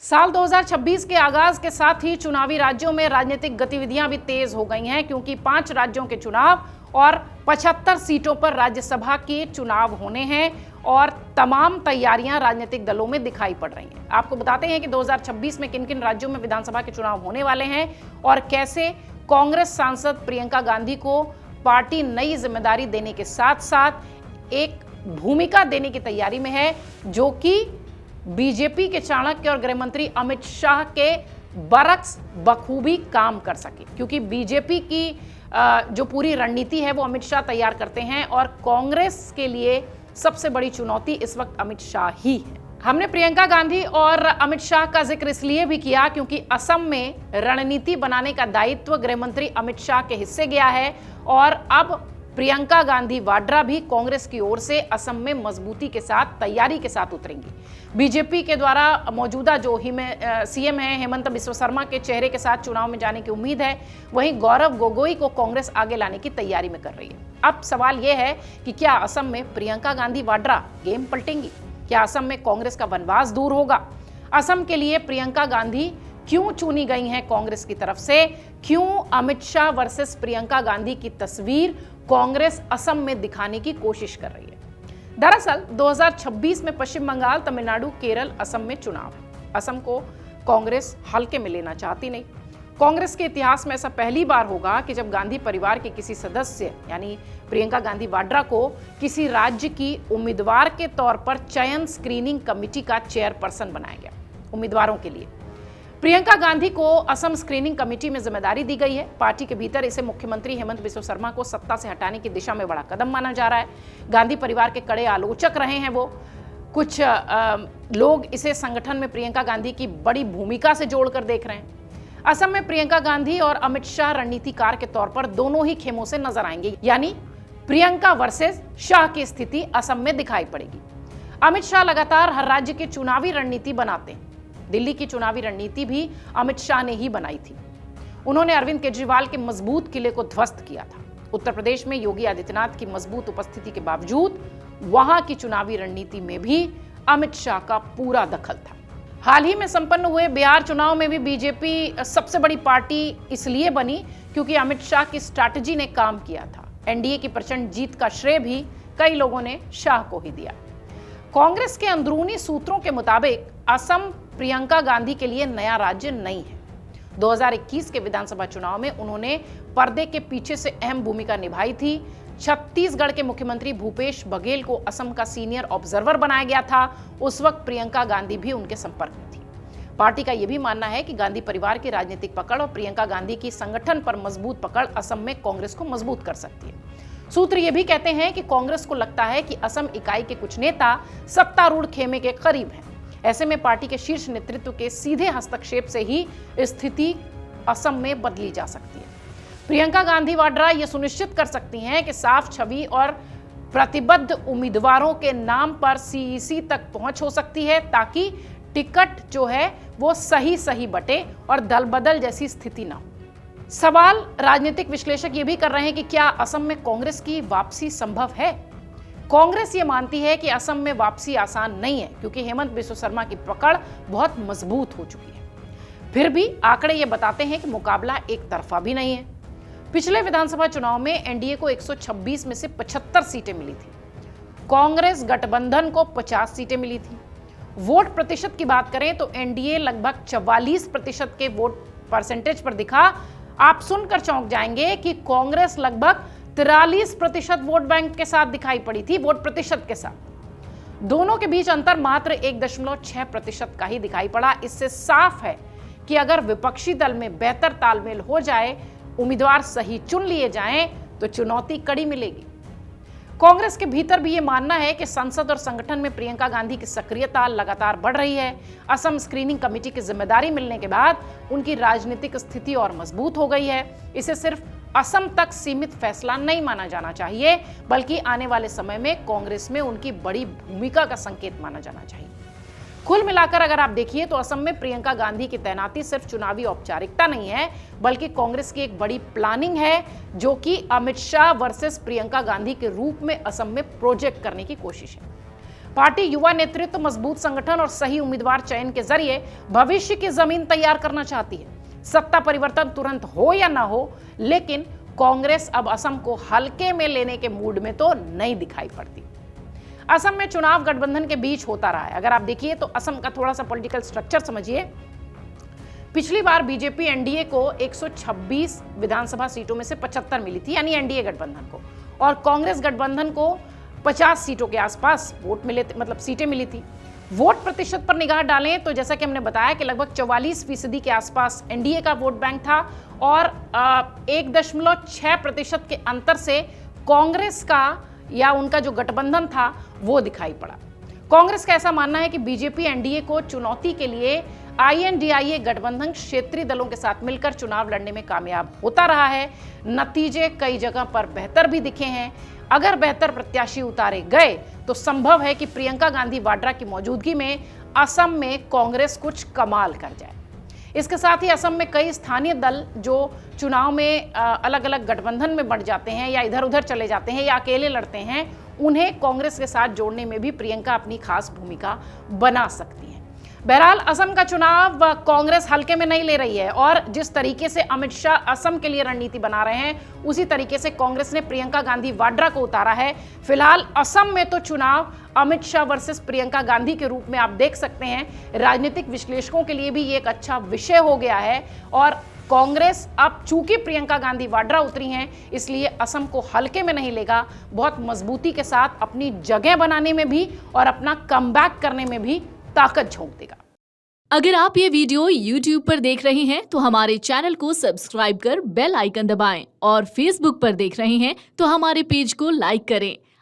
साल 2026 के आगाज के साथ ही चुनावी राज्यों में राजनीतिक गतिविधियां भी तेज हो गई हैं, क्योंकि 5 राज्यों के चुनाव और 75 सीटों पर राज्यसभा के चुनाव होने हैं और तमाम तैयारियां राजनीतिक दलों में दिखाई पड़ रही हैं। आपको बताते हैं कि 2026 में किन किन राज्यों में विधानसभा के चुनाव होने वाले हैं और कैसे कांग्रेस सांसद प्रियंका गांधी को पार्टी नई जिम्मेदारी देने के साथ साथ एक भूमिका देने की तैयारी में है, जो कि बीजेपी के चाणक्य और गृह मंत्री अमित शाह के बरक्स बखूबी काम कर सके, क्योंकि बीजेपी की जो पूरी रणनीति है वो अमित शाह तैयार करते हैं और कांग्रेस के लिए सबसे बड़ी चुनौती इस वक्त अमित शाह ही है। हमने प्रियंका गांधी और अमित शाह का जिक्र इसलिए भी किया क्योंकि असम में रणनीति बनाने का दायित्व गृह मंत्री अमित शाह के हिस्से गया है और अब प्रियंका गांधी वाड्रा भी कांग्रेस की ओर से असम में मजबूती के साथ तैयारी के साथ उतरेंगी। बीजेपी के द्वारा मौजूदा जो सीएम है हेमंत बिस्वा शर्मा के चेहरे के साथ चुनाव में जाने की उम्मीद है, वहीं गौरव गोगोई को कांग्रेस आगे लाने की तैयारी में कर रही है। अब सवाल यह है कि क्या असम में प्रियंका गांधी वाड्रा गेम पलटेंगी? क्या असम में कांग्रेस का वनवास दूर होगा? असम के लिए प्रियंका गांधी क्यों चुनी गई हैं कांग्रेस की तरफ से? क्यों अमित शाह वर्सेस प्रियंका गांधी की तस्वीर कांग्रेस असम में दिखाने की कोशिश कर रही है? दरअसल 2026 में पश्चिम बंगाल, तमिलनाडु, केरल, असम में चुनाव है। असम को कांग्रेस हल्के में लेना चाहती नहीं। कांग्रेस के इतिहास में ऐसा पहली बार होगा कि जब गांधी परिवार के किसी सदस्य यानी प्रियंका गांधी वाड्रा को किसी राज्य की उम्मीदवार के तौर पर चयन स्क्रीनिंग कमेटी का चेयरपर्सन बनाया गया। उम्मीदवारों के लिए प्रियंका गांधी को असम स्क्रीनिंग कमेटी में जिम्मेदारी दी गई है। पार्टी के भीतर इसे मुख्यमंत्री हेमंत बिस्वा शर्मा को सत्ता से हटाने की दिशा में बड़ा कदम माना जा रहा है। गांधी परिवार के कड़े आलोचक रहे हैं वो। कुछ लोग इसे संगठन में प्रियंका गांधी की बड़ी भूमिका से जोड़कर देख रहे हैं। असम में प्रियंका गांधी और अमित शाह रणनीतिकार के तौर पर दोनों ही खेमों से नजर आएंगे, यानी प्रियंका वर्सेस शाह की स्थिति असम में दिखाई पड़ेगी। अमित शाह लगातार हर राज्य की चुनावी रणनीति बनाते हैं। दिल्ली की चुनावी रणनीति भी अमित शाह ने ही बनाई थी। उन्होंने अरविंद केजरीवाल के मजबूत किले को ध्वस्त किया था। उत्तर प्रदेश में योगी आदित्यनाथ की मजबूत उपस्थिति के बावजूद वहां की चुनावी रणनीति में भी अमित शाह का पूरा दखल था। हाल ही में संपन्न हुए बिहार चुनाव में भी बीजेपी सबसे बड़ी पार्टी इसलिए बनी क्योंकि अमित शाह की स्ट्रैटेजी ने काम किया था। एनडीए की प्रचंड जीत का श्रेय भी कई लोगों ने शाह को ही दिया। कांग्रेस के अंदरूनी सूत्रों के मुताबिक असम प्रियंका गांधी के लिए नया राज्य नहीं है। 2021 के विधानसभा चुनाव में उन्होंने पर्दे के पीछे से अहम भूमिका निभाई थी। छत्तीसगढ़ के मुख्यमंत्री भूपेश बघेल को असम का सीनियर ऑब्जर्वर बनाया गया था। उस वक्त प्रियंका गांधी भी उनके संपर्क में थी। पार्टी का यह भी मानना है कि गांधी परिवार की राजनीतिक पकड़ और प्रियंका गांधी की संगठन पर मजबूत पकड़ असम में कांग्रेस को मजबूत कर सकती है। सूत्र ये भी कहते हैं कि कांग्रेस को लगता है कि असम इकाई के कुछ नेता सत्तारूढ़ खेमे के करीब हैं। ऐसे में पार्टी के शीर्ष नेतृत्व के सीधे हस्तक्षेप से ही स्थिति असम में बदली जा सकती है। प्रियंका गांधी वाड्रा ये सुनिश्चित कर सकती हैं कि साफ छवि और प्रतिबद्ध उम्मीदवारों के नाम पर सीईसी तक पहुंच हो सकती है, ताकि टिकट जो है वो सही बटे और दल बदल जैसी स्थिति ना हो। सवाल राजनीतिक विश्लेषक ये भी कर रहे हैं कि क्या असम में कांग्रेस की वापसी संभव है? कांग्रेस ये मानती है कि असम में वापसी आसान नहीं है, क्योंकि हेमंत बिस्वा शर्मा की पकड़ बहुत मजबूत हो चुकी है। फिर भी आंकड़े ये बताते हैं कि मुकाबला एक तरफा भी नहीं है। पिछले विधानसभा चुनाव में एनडीए को 126 में से 75 सीटें मिली थी। कांग्रेस गठबंधन को 50 सीटें मिली थी। वोट प्रतिशत की बात करें तो एनडीए लगभग 44% के वोट परसेंटेज पर दिखा। आप सुनकर चौंक जाएंगे कि कांग्रेस लगभग 43% वोट बैंक के साथ दिखाई पड़ी थी, वोट प्रतिशत के साथ। दोनों के बीच अंतर मात्र 1.6% का ही दिखाई पड़ा। इससे साफ है कि अगर विपक्षी दल में बेहतर तालमेल हो जाए, उम्मीदवार सही चुन लिए जाएं, तो चुनौती कड़ी मिलेगी। कांग्रेस के भीतर भी ये मानना है कि संसद और संगठन में प्रियंका गांधी की सक्रियता लगातार बढ़ रही है। असम स्क्रीनिंग कमेटी की जिम्मेदारी मिलने के बाद उनकी राजनीतिक स्थिति और मजबूत हो गई है। इसे सिर्फ असम तक सीमित फैसला नहीं माना जाना चाहिए, बल्कि आने वाले समय में कांग्रेस में उनकी बड़ी भूमिका का संकेत माना जाना चाहिए। कुल मिलाकर अगर आप देखिए तो असम में प्रियंका गांधी की तैनाती सिर्फ चुनावी औपचारिकता नहीं है, बल्कि कांग्रेस की एक बड़ी प्लानिंग है, जो कि अमित शाह वर्सेस प्रियंका गांधी के रूप में असम में प्रोजेक्ट करने की कोशिश है। पार्टी युवा नेतृत्व, मजबूत संगठन और सही उम्मीदवार चयन के जरिए भविष्य की जमीन तैयार करना चाहती है। सत्ता परिवर्तन तुरंत हो या ना हो, लेकिन कांग्रेस अब असम को हल्के में लेने के मूड में तो नहीं दिखाई पड़ती। असम में चुनाव गठबंधन के बीच होता रहा है। अगर आप देखिए तो असम का थोड़ा सा पॉलिटिकल स्ट्रक्चर समझिए। पिछली बार बीजेपी एनडीए को 126 विधानसभा सीटों में से 75 मिली थी, यानी एनडीए गठबंधन को, और कांग्रेस गठबंधन को 50 सीटों के आसपास वोट मिले, मतलब सीटें मिली थी। वोट प्रतिशत पर निगाह डालें तो जैसा कि हमने बताया कि लगभग 44% के आसपास एनडीए का वोट बैंक था और 1.6% के अंतर से कांग्रेस का या उनका जो गठबंधन था वो दिखाई पड़ा। कांग्रेस का ऐसा मानना है कि बीजेपी एनडीए को चुनौती के लिए आईएनडीआईए गठबंधन क्षेत्रीय दलों के साथ मिलकर चुनाव लड़ने में कामयाब होता रहा है। नतीजे कई जगह पर बेहतर भी दिखे हैं। अगर बेहतर प्रत्याशी उतारे गए तो संभव है कि प्रियंका गांधी वाड्रा की मौजूदगी में असम में कांग्रेस कुछ कमाल कर जाए। इसके साथ ही असम में कई स्थानीय दल जो चुनाव में अलग अलग गठबंधन में बढ़ जाते हैं या इधर उधर चले जाते हैं या अकेले लड़ते हैं, उन्हें कांग्रेस के साथ जोड़ने में भी प्रियंका अपनी खास भूमिका बना सकती हैं। बहरहाल असम का चुनाव कांग्रेस हल्के में नहीं ले रही है और जिस तरीके से अमित शाह असम के लिए रणनीति बना रहे हैं, उसी तरीके से कांग्रेस ने प्रियंका गांधी वाड्रा को उतारा है। फिलहाल असम में तो चुनाव अमित शाह वर्सेस प्रियंका गांधी के रूप में आप देख सकते हैं। राजनीतिक विश्लेषकों के लिए भी ये एक अच्छा विषय हो गया है और कांग्रेस अब चूंकि प्रियंका गांधी वाड्रा उतरी हैं, इसलिए असम को हल्के में नहीं लेगा, बहुत मजबूती के साथ अपनी जगह बनाने में भी और अपना कमबैक करने में भी ताकत झोंक देगा। अगर आप ये वीडियो YouTube पर देख रहे हैं तो हमारे चैनल को सब्सक्राइब कर बेल आइकन दबाएं और Facebook पर देख रहे हैं तो हमारे पेज को लाइक करें।